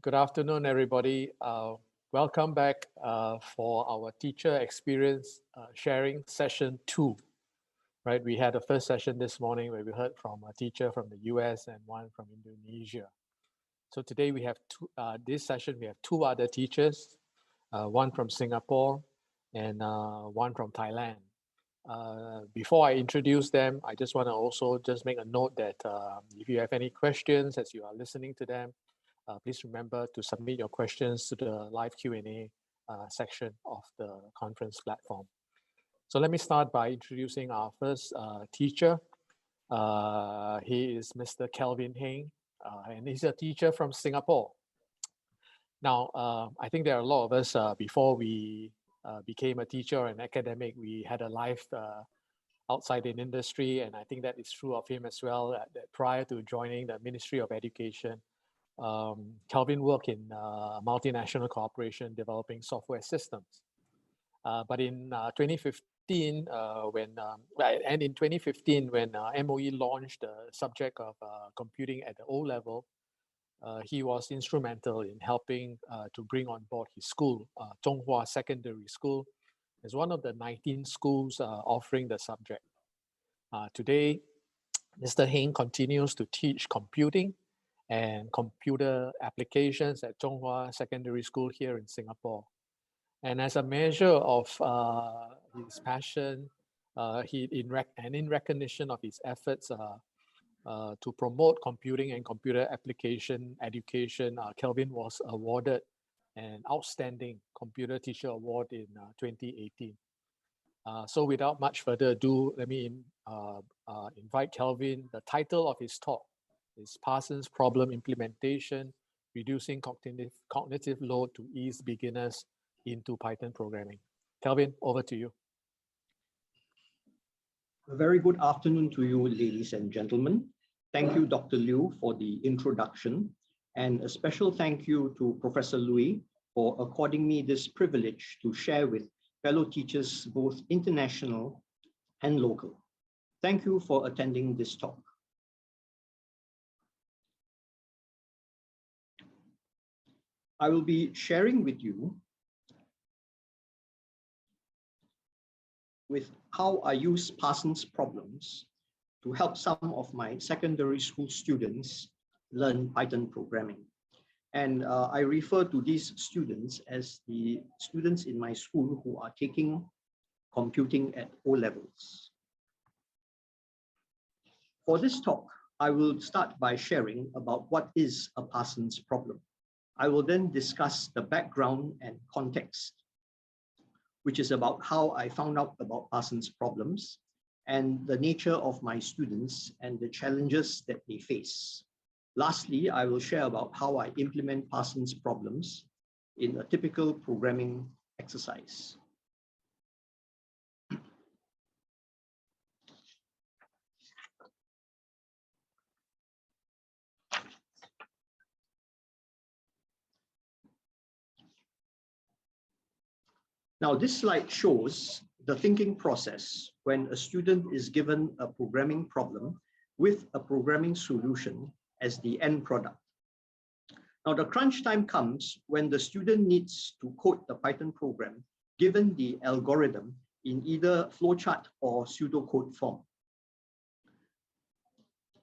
Good afternoon, everybody. Welcome back for our teacher experience sharing session 2. Right, we had a first session this morning where we heard from a teacher from the US and one from Indonesia. So today we have this session we have 2 other teachers, one from Singapore and one from Thailand. Before I introduce them, I just want to also just make a note that if you have any questions as you are listening to them, please remember to submit your questions to the live Q&A section of the conference platform. So let me start by introducing our first teacher. He is Mr. Kelvin Heng, and he's a teacher from Singapore. Now, I think there are a lot of us, before we became a teacher or an academic, we had a life outside in industry, and I think that is true of him as well, that prior to joining the Ministry of Education, Kelvin worked in a multinational corporation developing software systems. But in 2015, when MOE launched the subject of computing at the O level, he was instrumental in helping to bring on board his school, Zhonghua Secondary School, as one of the 19 schools offering the subject. Today, Mr. Heng continues to teach computing and computer applications at Zhonghua Secondary School here in Singapore. And as a measure of his passion, in recognition of his efforts to promote computing and computer application education, Kelvin was awarded an Outstanding Computer Teacher Award in 2018. So without much further ado, let me invite Kelvin. The title of his talk is Parsons Problem Implementation, Reducing Cognitive Load to Ease Beginners into Python Programming. Kelvin, over to you. A very good afternoon to you, ladies and gentlemen. Thank you, Dr. Liu, for the introduction, and a special thank you to Professor Lui for according me this privilege to share with fellow teachers, both international and local. Thank you for attending this talk. I will be sharing with you with how I use Parsons problems to help some of my secondary school students learn Python programming. And I refer to these students as the students in my school who are taking computing at O levels. For this talk, I will start by sharing about what is a Parsons problem. I will then discuss the background and context, which is about how I found out about Parsons problems and the nature of my students and the challenges that they face. Lastly, I will share about how I implement Parsons problems in a typical programming exercise. Now, this slide shows the thinking process when a student is given a programming problem with a programming solution as the end product. Now, the crunch time comes when the student needs to code the Python program given the algorithm in either flowchart or pseudocode form.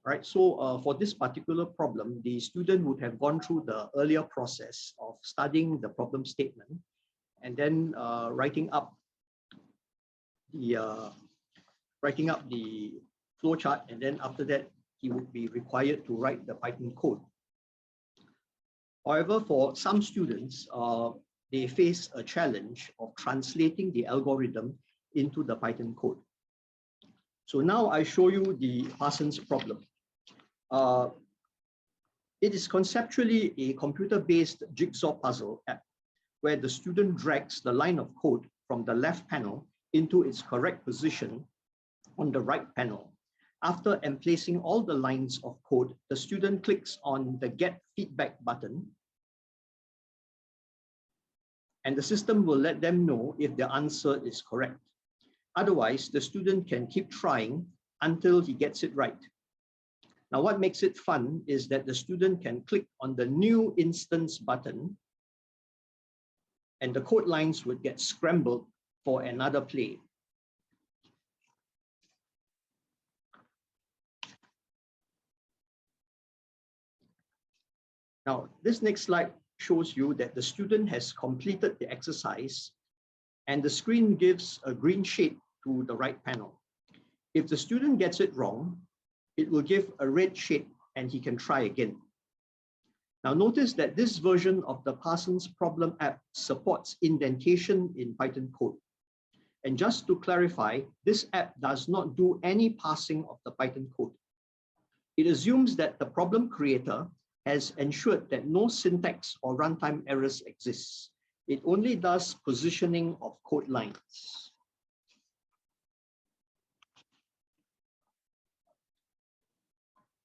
Right, so for this particular problem, the student would have gone through the earlier process of studying the problem statement and then writing up the flowchart, and then after that he would be required to write the Python code. However, for some students, they face a challenge of translating the algorithm into the Python code. So now I show you the Parsons problem. It is conceptually a computer-based jigsaw puzzle app where the student drags the line of code from the left panel into its correct position on the right panel. After emplacing all the lines of code, the student clicks on the Get Feedback button, and the system will let them know if the answer is correct. Otherwise, the student can keep trying until he gets it right. Now, what makes it fun is that the student can click on the new instance button and the code lines would get scrambled for another play. Now, this next slide shows you that the student has completed the exercise and the screen gives a green shade to the right panel. If the student gets it wrong, it will give a red shade and he can try again. Now notice that this version of the Parsons Problem app supports indentation in Python code. And just to clarify, this app does not do any parsing of the Python code. It assumes that the problem creator has ensured that no syntax or runtime errors exist. It only does positioning of code lines.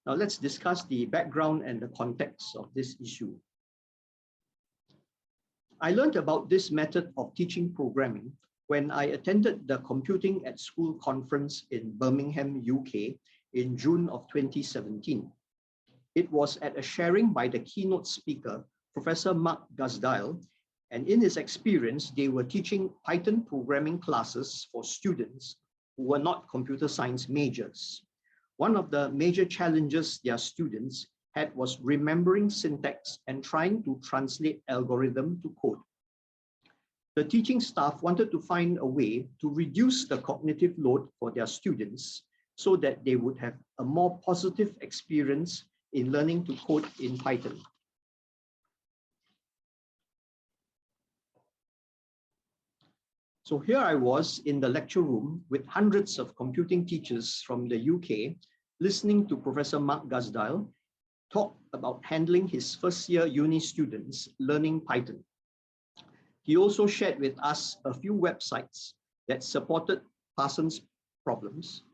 Now let's discuss the background and the context of this issue. I learned about this method of teaching programming when I attended the Computing at School conference in Birmingham, UK in June of 2017. It was at a sharing by the keynote speaker, Professor Mark Gazdiel, and in his experience, they were teaching Python programming classes for students who were not computer science majors. One of the major challenges their students had was remembering syntax and trying to translate algorithm to code. The teaching staff wanted to find a way to reduce the cognitive load for their students so that they would have a more positive experience in learning to code in Python. So here I was in the lecture room with hundreds of computing teachers from the UK listening to Professor Mark Gazdiel talk about handling his first year uni students learning Python. He also shared with us a few websites that supported Parsons problems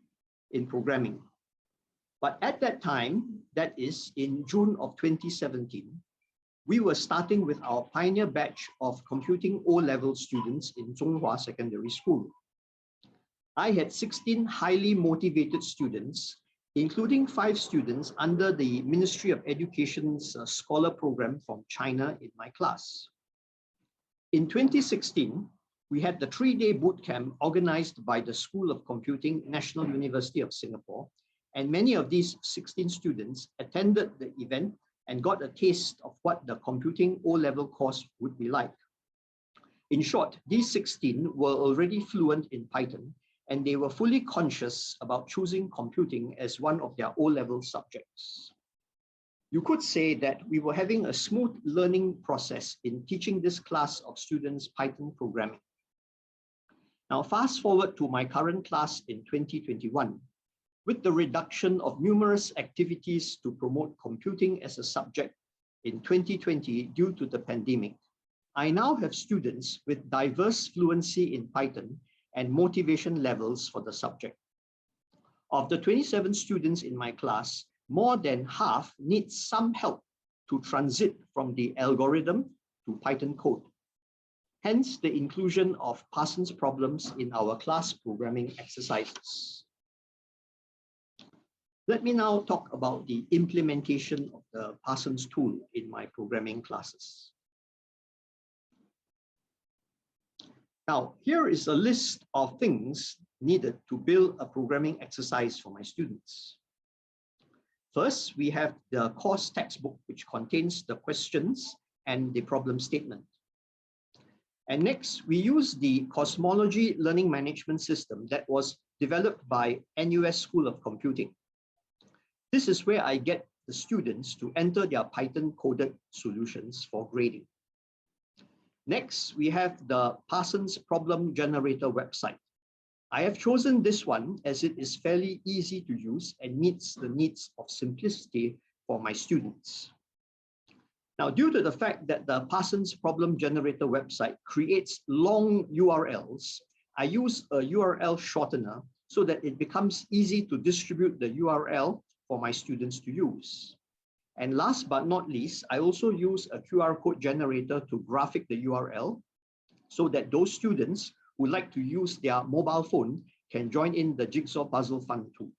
in programming. But at that time, that is in June of 2017, we were starting with our pioneer batch of computing O-level students in Zhonghua Secondary School. I had 16 highly motivated students, including 5 students under the Ministry of Education's Scholar Program from China in my class. In 2016, we had the 3-day boot camp organized by the School of Computing, National University of Singapore, and many of these 16 students attended the event and got a taste of what the computing O-level course would be like. In short, these 16 were already fluent in Python, and they were fully conscious about choosing computing as one of their O-level subjects. You could say that we were having a smooth learning process in teaching this class of students Python programming. Now, fast forward to my current class in 2021. With the reduction of numerous activities to promote computing as a subject in 2020 due to the pandemic, I now have students with diverse fluency in Python and motivation levels for the subject. Of the 27 students in my class, more than half need some help to transit from the algorithm to Python code. Hence the inclusion of Parsons problems in our class programming exercises. Let me now talk about the implementation of the Parsons tool in my programming classes. Now, here is a list of things needed to build a programming exercise for my students. First, we have the course textbook, which contains the questions and the problem statement. And next, we use the Cosmology Learning Management System that was developed by NUS School of Computing. This is where I get the students to enter their Python coded solutions for grading. Next, we have the Parsons Problem Generator website. I have chosen this one as it is fairly easy to use and meets the needs of simplicity for my students. Now, due to the fact that the Parsons Problem Generator website creates long URLs, I use a URL shortener so that it becomes easy to distribute the URL for my students to use. And last but not least, I also use a QR code generator to graphic the URL so that those students who like to use their mobile phone can join in the Jigsaw Puzzle Fun too.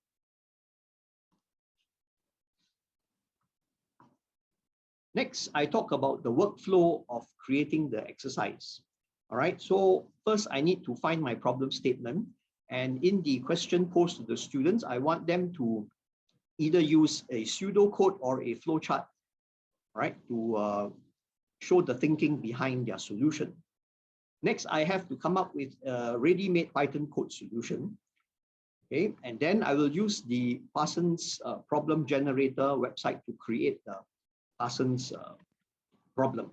Next, I talk about the workflow of creating the exercise. All right, so first I need to find my problem statement. And in the question posed to the students, I want them to either use a pseudocode or a flowchart, right, to show the thinking behind their solution. Next, I have to come up with a ready-made Python code solution. Okay, and then I will use the Parsons problem generator website to create the Parsons problem.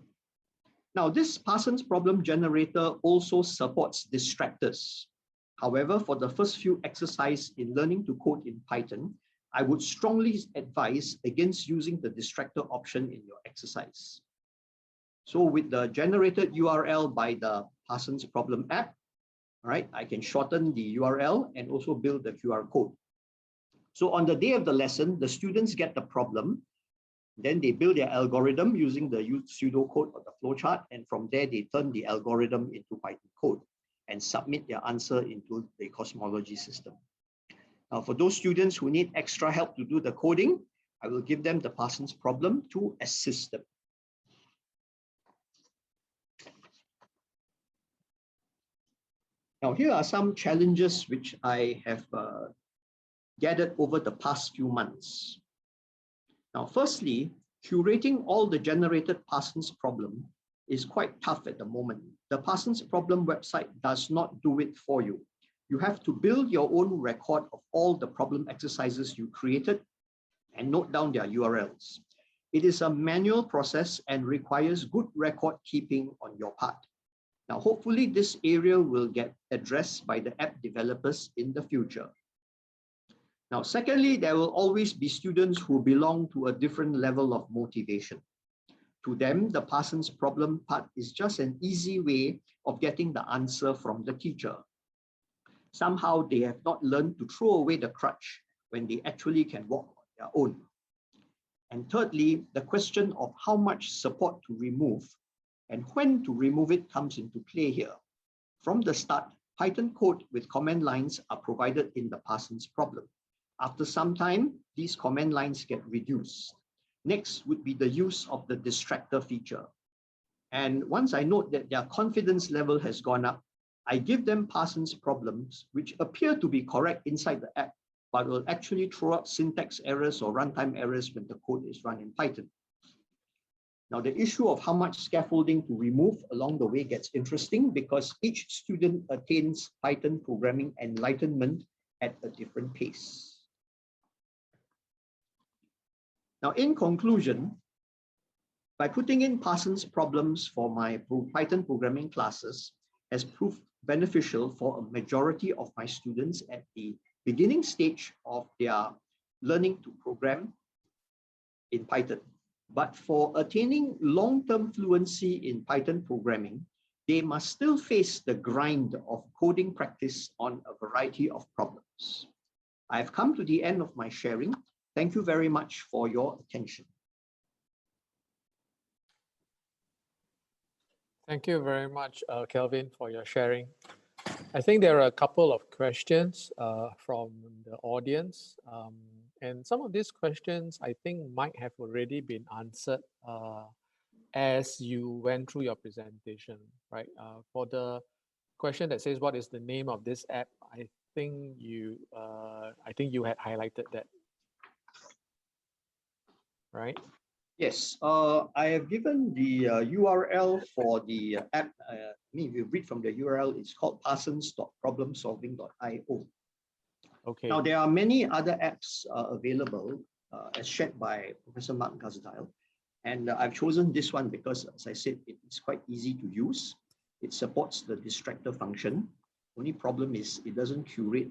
Now, this Parsons problem generator also supports distractors. However, for the first few exercises in learning to code in Python, I would strongly advise against using the distractor option in your exercise. So with the generated URL by the Parsons problem app, all right, I can shorten the URL and also build the QR code. So on the day of the lesson, the students get the problem, then they build their algorithm using the pseudocode or the flowchart, and from there they turn the algorithm into Python code and submit their answer into the cosmology system. Now, for those students who need extra help to do the coding, I will give them the Parsons problem to assist them. Now, here are some challenges which I have gathered over the past few months. Now, firstly, curating all the generated Parsons problem is quite tough at the moment. The Parsons problem website does not do it for you. You have to build your own record of all the problem exercises you created and note down their URLs. It is a manual process and requires good record keeping on your part. Now, hopefully this area will get addressed by the app developers in the future. Now, secondly, there will always be students who belong to a different level of motivation. To them, the Parsons problem part is just an easy way of getting the answer from the teacher. Somehow they have not learned to throw away the crutch when they actually can walk on their own. And thirdly, the question of how much support to remove and when to remove it comes into play here. From the start, Python code with command lines are provided in the Parsons problem. After some time, these command lines get reduced. Next would be the use of the distractor feature. And once I note that their confidence level has gone up, I give them Parsons problems which appear to be correct inside the app, but will actually throw up syntax errors or runtime errors when the code is run in Python. Now, the issue of how much scaffolding to remove along the way gets interesting because each student attains Python programming enlightenment at a different pace. Now, in conclusion, by putting in Parsons problems for my Python programming classes has proved beneficial for a majority of my students at the beginning stage of their learning to program in Python. But for attaining long-term fluency in Python programming, they must still face the grind of coding practice on a variety of problems. I've come to the end of my sharing. Thank you very much for your attention. Thank you very much, Kelvin, for your sharing. I think there are a couple of questions from the audience. And some of these questions, I think, might have already been answered as you went through your presentation, right? For the question that says, what is the name of this app? I think you had highlighted that, right? Yes, I have given the URL for the app. If you read from the URL, it's called parsons.problemsolving.io. Okay. Now, there are many other apps available as shared by Professor Mark Gazdile. And I've chosen this one because, as I said, it's quite easy to use. It supports the distractor function. Only problem is it doesn't curate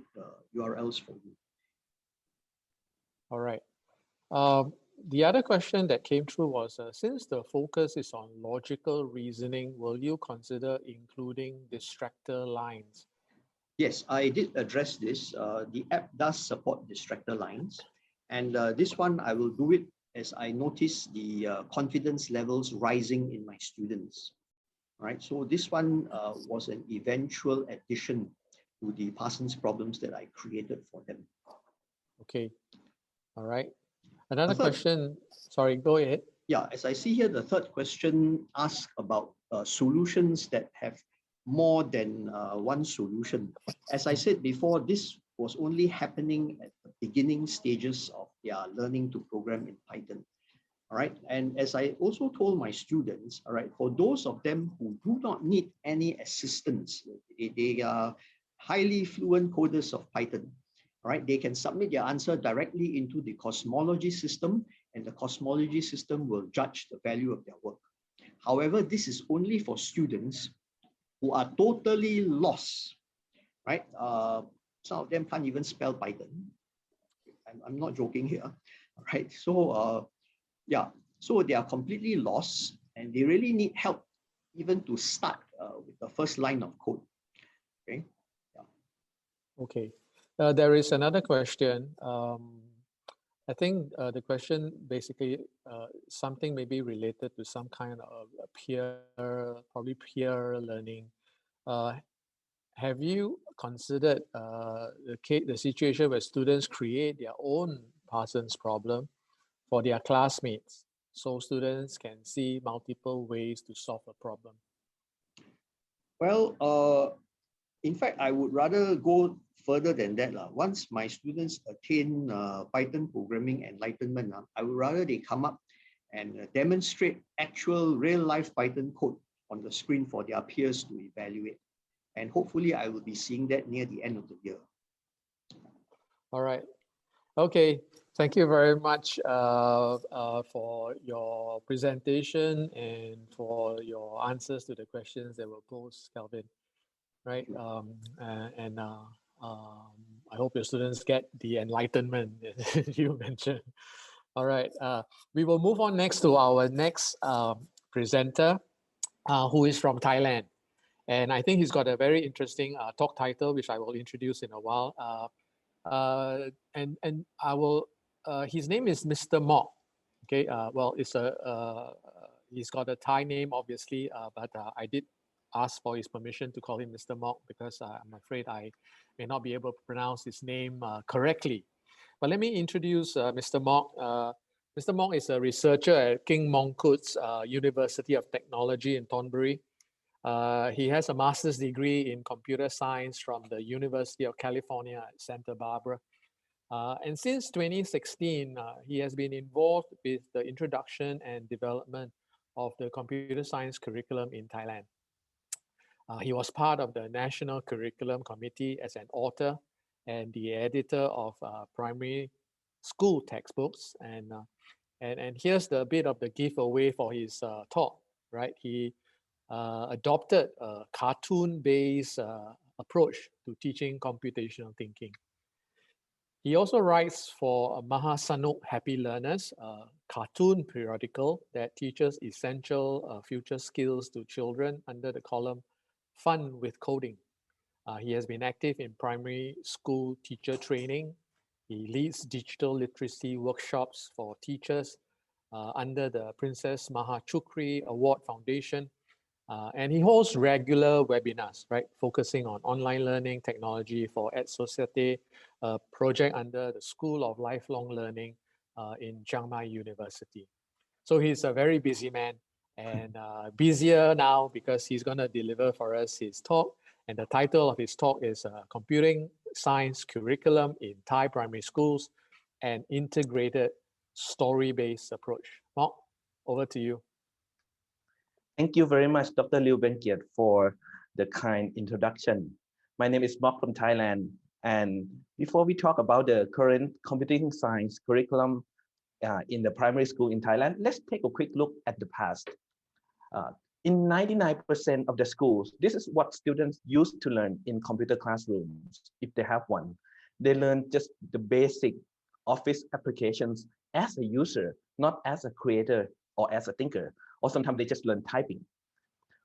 URLs for you. All right. The other question that came through was, since the focus is on logical reasoning, will you consider including distractor lines? Yes, I did address this. The app does support distractor lines. And this one, I will do it as I notice the confidence levels rising in my students. All right, so this one was an eventual addition to the Parsons problems that I created for them. Okay, all right. Another question, sorry, go ahead. yeah, as I see here, the third question asks about solutions that have more than one solution. As I said before, this was only happening at the beginning stages of their learning to program in Python. All right. And as I also told my students, all right, for those of them who do not need any assistance, they are highly fluent coders of Python. All right, they can submit their answer directly into the cosmology system, and the cosmology system will judge the value of their work. However, this is only for students who are totally lost, right? Some of them can't even spell Python. I'm not joking here, right? So yeah, so they are completely lost and they really need help even to start with the first line of code. Okay. Yeah. Okay. There is another question. I think the question basically something maybe related to some kind of probably peer learning. Have you considered the situation where students create their own Parsons problem for their classmates, so students can see multiple ways to solve a problem? Well, in fact, I would rather go further than that. Once my students attain Python programming enlightenment, I would rather they come up and demonstrate actual real life Python code on the screen for their peers to evaluate. And hopefully I will be seeing that near the end of the year. All right. Okay. Thank you very much for your presentation and for your answers to the questions that were posed, Calvin. Right. I hope your students get the enlightenment you mentioned. All right. We will move on next to our next presenter, who is from Thailand. And I think he's got a very interesting talk title, which I will introduce in a while. And I will. His name is Mr. Mok. Okay. Well, he's got a Thai name, obviously, but I did ask for his permission to call him Mr. Mok because I'm afraid I may not be able to pronounce his name correctly. But let me introduce Mr. Mok. Mr. Mok is a researcher at King Mongkut's University of Technology in Thornbury. He has a master's degree in computer science from the University of California at Santa Barbara. And since 2016, he has been involved with the introduction and development of the computer science curriculum in Thailand. He was part of the National Curriculum Committee as an author and the editor of primary school textbooks. And here's the bit of the giveaway for his talk, right? He adopted a cartoon-based approach to teaching computational thinking. He also writes for Mahasanuk Happy Learners, a cartoon periodical that teaches essential future skills to children under the column Fun with Coding. He has been active in primary school teacher training. He leads digital literacy workshops for teachers under the Princess Mahachukri Award Foundation. And he hosts regular webinars, right, focusing on online learning technology for Ed Societe, a project under the School of Lifelong Learning in Chiang Mai University. So he's a very busy man and busier now because he's going to deliver for us his talk. And the title of his talk is Computing Science Curriculum in Thai Primary Schools, an Integrated Story-Based Approach. Mok, over to you. Thank you very much, Dr. Liu Benkiat, for the kind introduction. My name is Mok from Thailand. And before we talk about the current computing science curriculum in the primary school in Thailand, let's take a quick look at the past. In 99% of the schools, this is what students used to learn in computer classrooms, if they have one. They learn just the basic office applications as a user, not as a creator or as a thinker, or sometimes they just learn typing.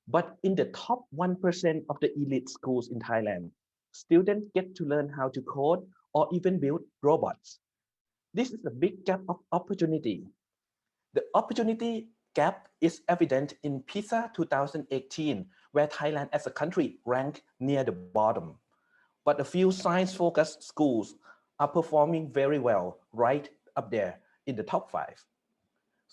But in the top 1% of the elite schools in Thailand, students get to learn how to code or even build robots. This is a big gap of opportunity. The opportunity gap is evident in PISA 2018, where Thailand as a country ranked near the bottom. But a few science-focused schools are performing very well, right up there in the top 5.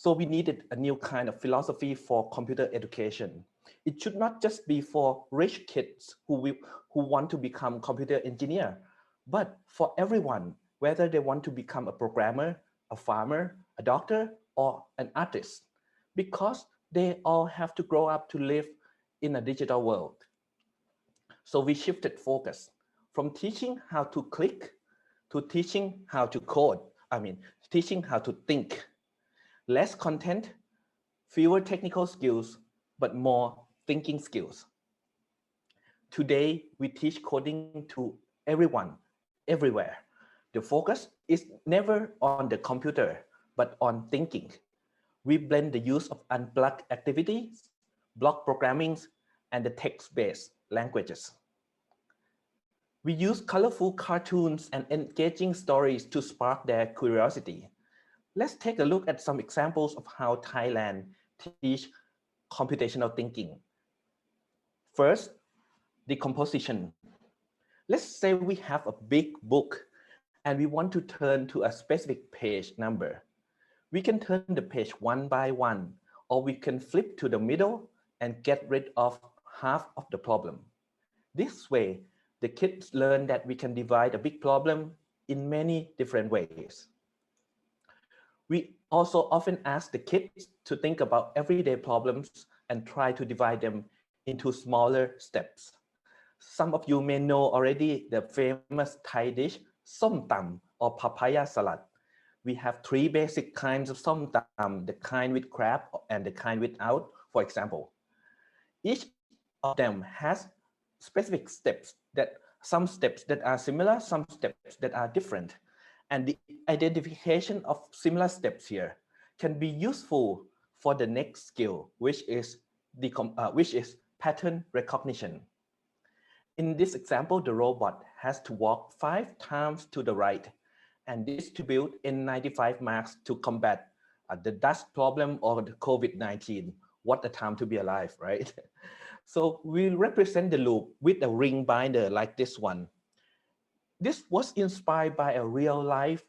So we needed a new kind of philosophy for computer education. It should not just be for rich kids who want to become computer engineer, but for everyone, whether they want to become a programmer, a farmer, a doctor, or an artist, because they all have to grow up to live in a digital world. So we shifted focus from teaching how to click to teaching how to code. Teaching how to think. Less content, fewer technical skills, but more thinking skills. Today, we teach coding to everyone, everywhere. The focus is never on the computer, but on thinking. We blend the use of unplugged activities, block programming, and the text-based languages. We use colorful cartoons and engaging stories to spark their curiosity. Let's take a look at some examples of how Thailand teach computational thinking. First, decomposition. Let's say we have a big book and we want to turn to a specific page number. We can turn the page one by one, or we can flip to the middle and get rid of half of the problem. This way, the kids learn that we can divide a big problem in many different ways. We also often ask the kids to think about everyday problems and try to divide them into smaller steps. Some of you may know already the famous Thai dish, som tam or papaya salad. We have three basic kinds of som tam, the kind with crab and the kind without, for example. Each of them has specific steps, some steps that are similar, some steps that are different. And the identification of similar steps here can be useful for the next skill, which is pattern recognition. In this example, the robot has to walk 5 times to the right and distribute N95 masks to combat the dust problem or the COVID-19. What a time to be alive, right? So we represent the loop with a ring binder like this one. This was inspired by a real-life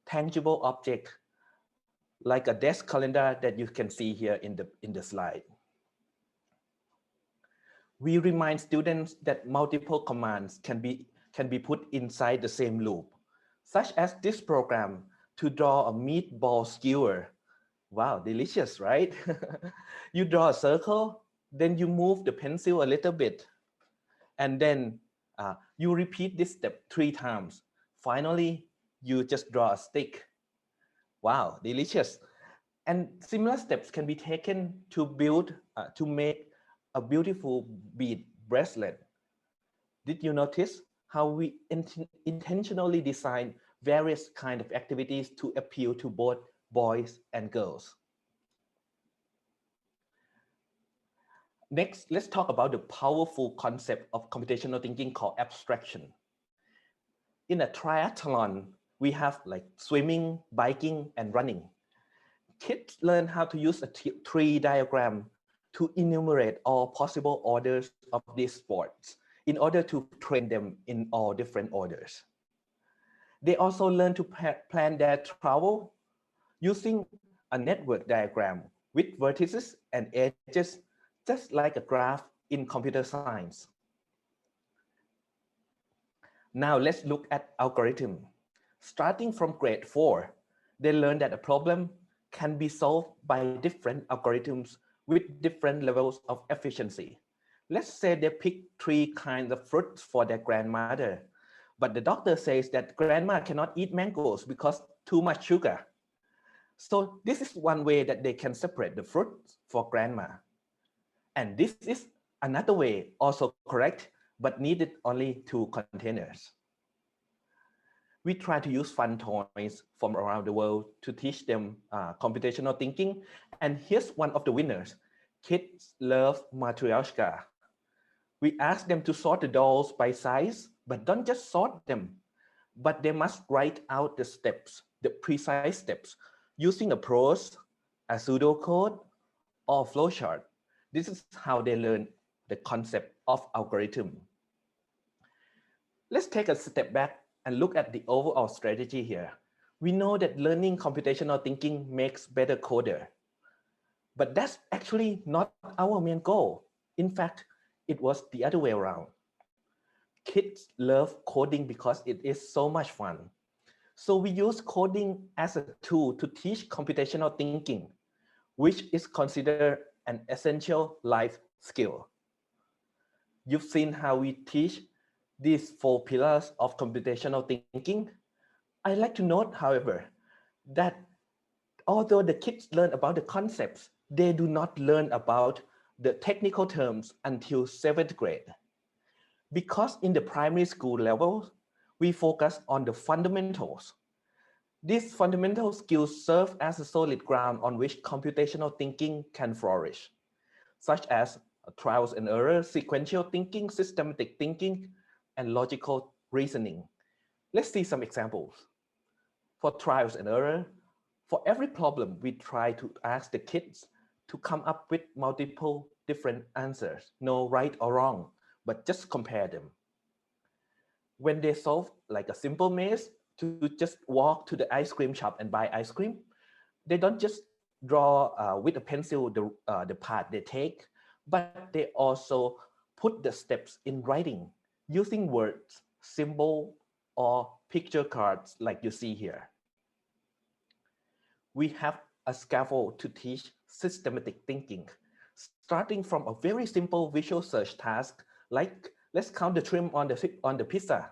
tangible object like a desk calendar that you can see here in the slide. We remind students that multiple commands can be put inside the same loop, such as this program to draw a meatball skewer. Wow, delicious, right? You draw a circle, then you move the pencil a little bit, and then you repeat this step 3 times. Finally, you just draw a stick. Wow, delicious. And similar steps can be taken to to make a beautiful bead bracelet. Did you notice how we intentionally design various kinds of activities to appeal to both boys and girls? Next, let's talk about the powerful concept of computational thinking called abstraction. In a triathlon, we have like swimming, biking, and running. Kids learn how to use a tree diagram to enumerate all possible orders of these sports in order to train them in all different orders. They also learn to plan their travel using a network diagram with vertices and edges, just like a graph in computer science. Now let's look at algorithm. Starting from grade 4, they learn that a problem can be solved by different algorithms with different levels of efficiency. Let's say they pick 3 kinds of fruits for their grandmother, but the doctor says that grandma cannot eat mangoes because too much sugar. So this is one way that they can separate the fruits for grandma. And this is another way, also correct, but needed only 2 containers. We try to use fun toys from around the world to teach them computational thinking. And here's one of the winners. Kids love Matryoshka. We ask them to sort the dolls by size, but don't just sort them, but they must write out the steps, the precise steps, using a prose, a pseudocode, or flowchart. This is how they learn the concept of algorithm. Let's take a step back and look at the overall strategy here. We know that learning computational thinking makes better coder. But that's actually not our main goal. In fact, it was the other way around. Kids love coding because it is so much fun. So we use coding as a tool to teach computational thinking, which is considered an essential life skill. You've seen how we teach these 4 pillars of computational thinking. I like to note, however, that although the kids learn about the concepts, they do not learn about the technical terms until 7th grade. Because in the primary school level, we focus on the fundamentals. These fundamental skills serve as a solid ground on which computational thinking can flourish, such as trials and errors, sequential thinking, systematic thinking, and logical reasoning. Let's see some examples. For trials and error, for every problem, we try to ask the kids to come up with multiple different answers, no right or wrong, but just compare them. When they solve like a simple maze, to just walk to the ice cream shop and buy ice cream, they don't just draw with a pencil the path they take, but they also put the steps in writing using words, symbol, or picture cards like you see here. We have a scaffold to teach systematic thinking, starting from a very simple visual search task like let's count the trim on the pizza,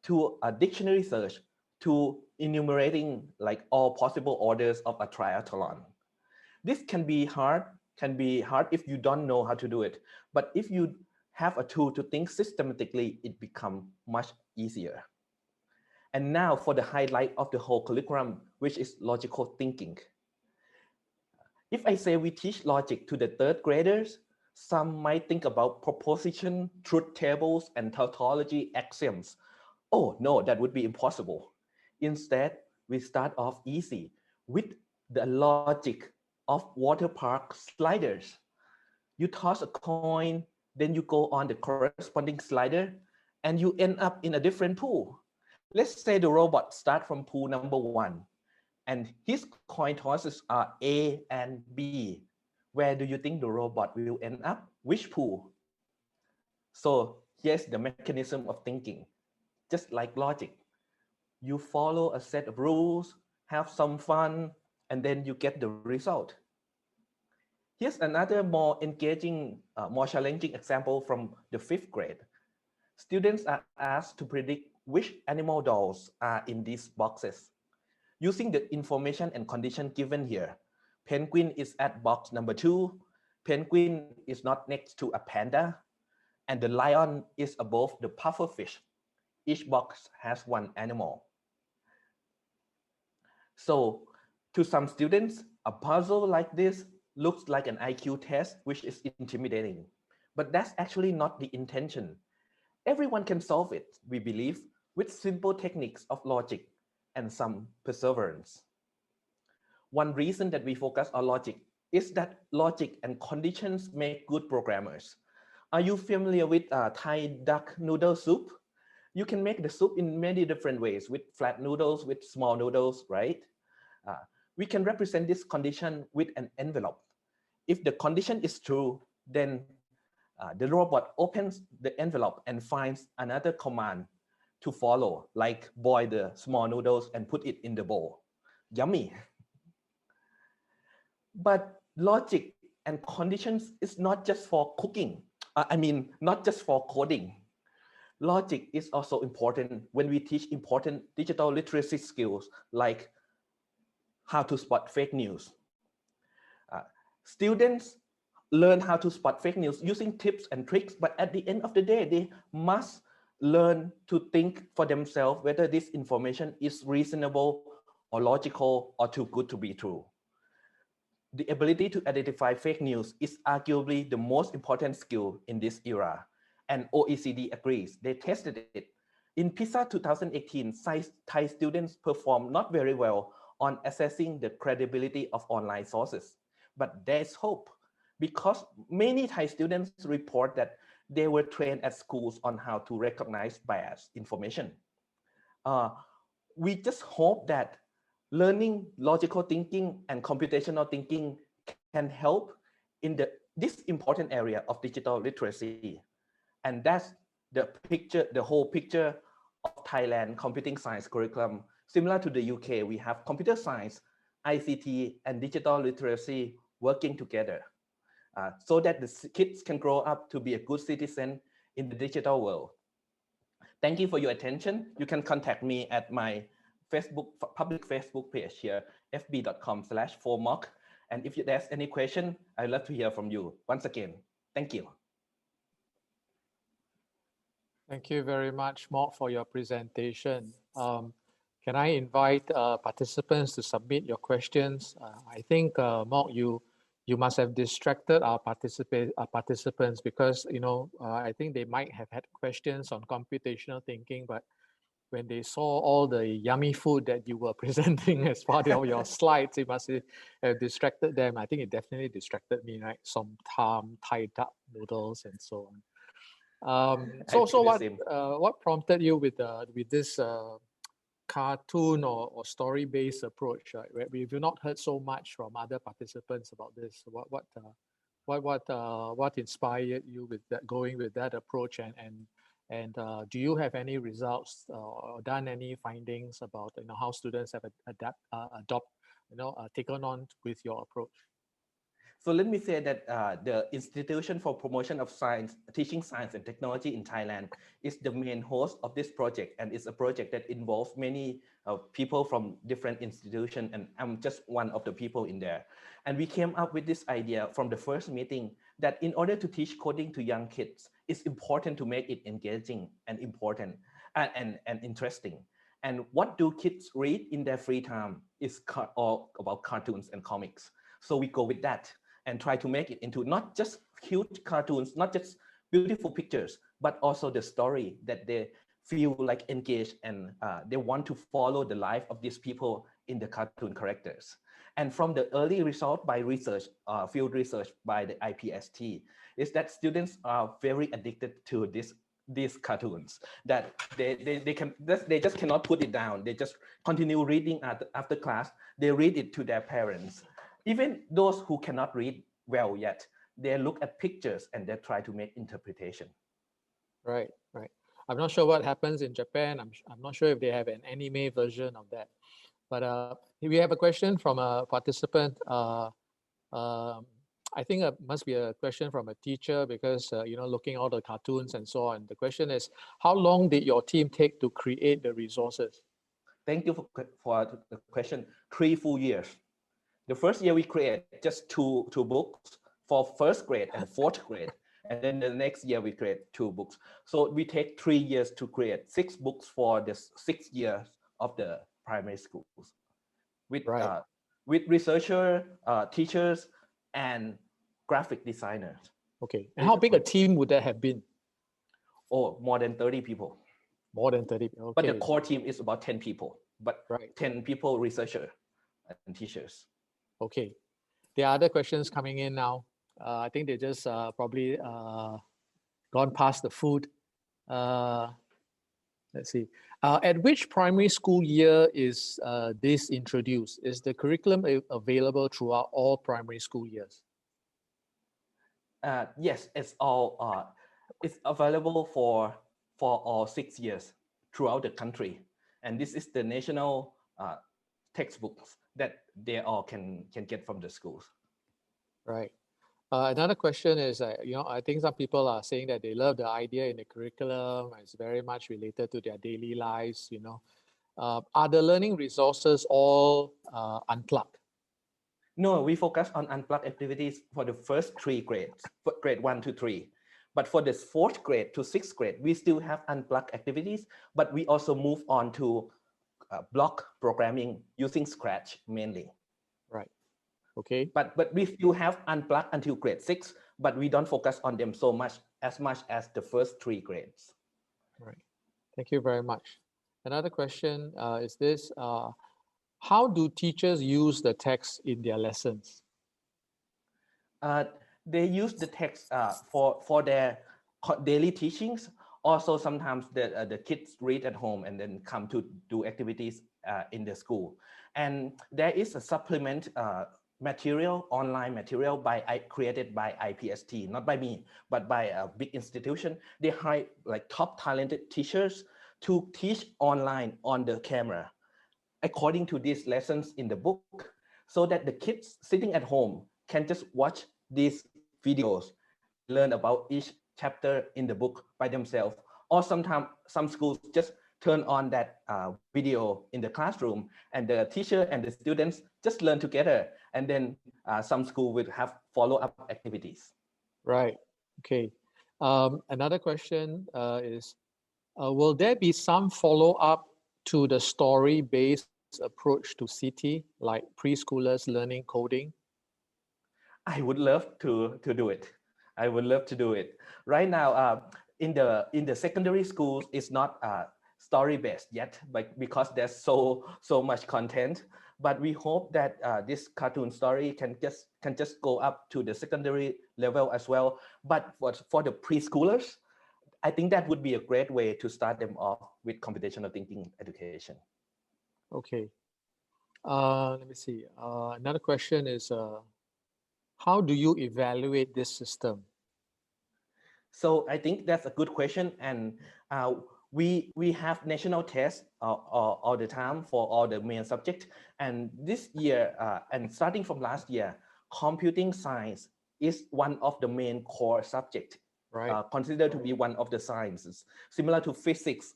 to a dictionary search, to enumerating like all possible orders of a triathlon. This can be hard if you don't know how to do it. But if you have a tool to think systematically, it becomes much easier. And now for the highlight of the whole curriculum, which is logical thinking. If I say we teach logic to the 3rd graders, some might think about proposition, truth tables, and tautology axioms. Oh no, that would be impossible. Instead, we start off easy with the logic of water park sliders. You toss a coin, then you go on the corresponding slider, and you end up in a different pool. Let's say the robot starts from pool number 1, and his coin tosses are A and B. Where do you think the robot will end up? Which pool? So here's the mechanism of thinking. Just like logic, you follow a set of rules, have some fun, and then you get the result. Here's another more engaging, more challenging example from the 5th grade. Students are asked to predict which animal dolls are in these boxes. Using the information and condition given here, penguin is at box number 2, penguin is not next to a panda, and the lion is above the pufferfish. Each box has one animal. So to some students, a puzzle like this looks like an IQ test, which is intimidating. But that's actually not the intention. Everyone can solve it, we believe, with simple techniques of logic and some perseverance. One reason that we focus on logic is that logic and conditions make good programmers. Are you familiar with Thai duck noodle soup? You can make the soup in many different ways, with flat noodles, with small noodles, right? We can represent this condition with an envelope. If the condition is true, then the robot opens the envelope and finds another command to follow, like boil the small noodles and put it in the bowl. Yummy. But logic and conditions is not just for cooking. Not just for coding. Logic is also important when we teach important digital literacy skills like how to spot fake news. Students learn how to spot fake news using tips and tricks, but at the end of the day, they must learn to think for themselves whether this information is reasonable or logical or too good to be true. The ability to identify fake news is arguably the most important skill in this era, and OECD agrees. They tested it. In PISA 2018, Thai students performed not very well on assessing the credibility of online sources. But there's hope, because many Thai students report that they were trained at schools on how to recognize biased information. We just hope that learning logical thinking and computational thinking can help in this important area of digital literacy. And that's the whole picture of Thailand computing science curriculum. Similar to the UK, we have computer science, ICT, and digital literacy working together so that the kids can grow up to be a good citizen in the digital world. Thank you for your attention. You can contact me at my public Facebook page here, fb.com/4mock. And if there's any question, I'd love to hear from you. Once again, thank you. Thank you very much, Mok, for your presentation. Can I invite participants to submit your questions? I think, Mok, you must have distracted our participants because, I think they might have had questions on computational thinking, but when they saw all the yummy food that you were presenting as part of your slides, it must have distracted them. I think it definitely distracted me, right? Some Thai duck noodles and so on. So what prompted you with this cartoon or story-based approach? We've not heard so much from other participants about this. What inspired you with that, going with that approach, and do you have any results or done any findings about how students have taken on with your approach? So let me say that the Institution for Promotion of Science, Teaching Science and Technology in Thailand is the main host of this project, and it's a project that involves many people from different institutions, and I'm just one of the people in there. And we came up with this idea from the first meeting that in order to teach coding to young kids, it's important to make it engaging and important and interesting. And what do kids read in their free time is all about cartoons and comics. So we go with that and try to make it into not just cute cartoons, not just beautiful pictures, but also the story that they feel like engaged and they want to follow the life of these people in the cartoon characters. And from the early result by research, field research by the IPST, is that students are very addicted to these cartoons, that they just cannot put it down. They just continue reading after class. They read it to their parents. Even those who cannot read well yet, they look at pictures and they try to make interpretation. Right. I'm not sure what happens in Japan. I'm not sure if they have an anime version of that. But we have a question from a participant. I think it must be a question from a teacher because, looking at all the cartoons and so on. The question is, how long did your team take to create the resources? Thank you for the question. 3 full years. The first year we create just two books for first grade and fourth grade. And then the next year we create 2 books. So we take 3 years to create 6 books for the 6 years of the primary schools. With researchers, teachers, and graphic designers. Okay. And how big a team would that have been? Oh, more than 30 people. More than 30. Okay. But the core team is about 10 people. But right. 10 people, researchers and teachers. Okay. There are other questions coming in now. I think they just probably gone past the food. Let's see. At which primary school year is this introduced? Is the curriculum available throughout all primary school years? Yes, it's all. It's available for all 6 years throughout the country, and this is the national textbooks that they all can get from the schools. Right. Another question is, I think some people are saying that they love the idea in the curriculum. It's very much related to their daily lives. Are the learning resources all unplugged? No, we focus on unplugged activities for the first 3 grades, grade 1 to 3. But for the 4th grade to 6th grade, we still have unplugged activities, but we also move on to block programming using Scratch mainly. Right. Okay. But we still have unplugged until grade 6, but we don't focus on them as much as the first 3 grades. Right. Thank you very much. Another question is this: how do teachers use the text in their lessons? They use the text for their daily teachings. Also, sometimes the kids read at home and then come to do activities in the school. And there is a supplement online material created by IPST, not by me, but by a big institution. They hire like top talented teachers to teach online on the camera, according to these lessons in the book, so that the kids sitting at home can just watch these videos and learn about each chapter in the book by themselves. Or sometimes some schools just turn on that video in the classroom, and the teacher and the students just learn together. And then some school will have follow-up activities. Right. Okay. Another question is, will there be some follow-up to the story-based approach to CT, like preschoolers learning coding? I would love to do it. I would love to do it. Right now, in the secondary schools, it's not story based yet, but because there's so much content. But we hope that this cartoon story can just go up to the secondary level as well. But for the preschoolers, I think that would be a great way to start them off with computational thinking education. Okay. Let me see. Another question is, how do you evaluate this system? So I think that's a good question, and we have national tests all the time for all the main subject. And this year, and starting from last year, computing science is one of the main core subject, Right. considered to be one of the sciences, similar to physics,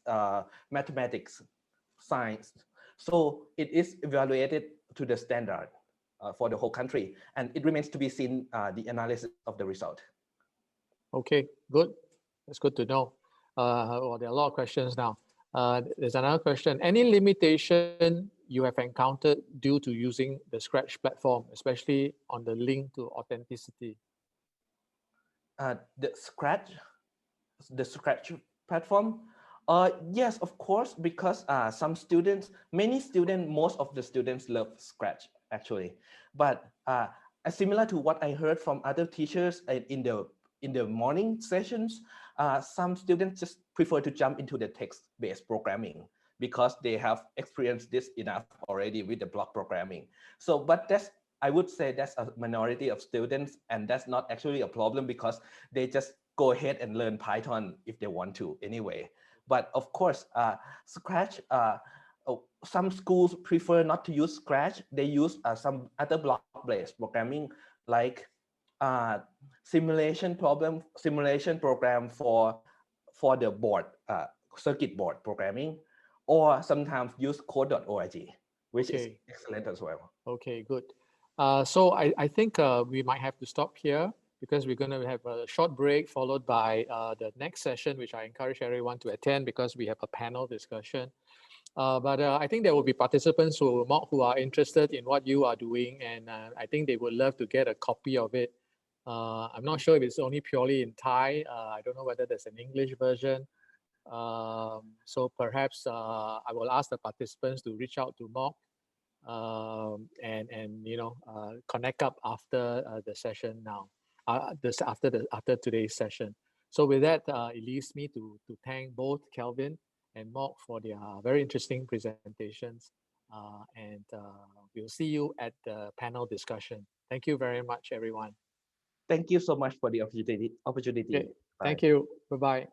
mathematics, science. So it is evaluated to the standard for the whole country, and it remains to be seen the analysis of the result. Okay, good. That's good to know. Well, there are a lot of questions now. There's another question. Any limitation you have encountered due to using the Scratch platform, especially on the link to authenticity? The Scratch platform? Yes, of course, because most of the students love Scratch actually. But similar to what I heard from other teachers in the morning sessions, some students just prefer to jump into the text-based programming because they have experienced this enough already with the block programming. So, but I would say that's a minority of students, and that's not actually a problem because they just go ahead and learn Python if they want to anyway. But of course, Scratch, some schools prefer not to use Scratch. They use some other block-based programming like simulation program for the board, circuit board programming, or sometimes use code.org, which is excellent as well. Okay, good. So I think we might have to stop here because we're going to have a short break followed by the next session, which I encourage everyone to attend because we have a panel discussion. But I think there will be participants who are interested in what you are doing, and I think they would love to get a copy of it. I'm not sure if it's only purely in Thai. I don't know whether there's an English version. So perhaps I will ask the participants to reach out to Mok and connect up after the session now. After today's session. So with that, it leaves me to thank both Kelvin and Mok for their very interesting presentations. And we'll see you at the panel discussion. Thank you very much, everyone. Thank you so much for the opportunity. Okay. Thank you. Bye-bye.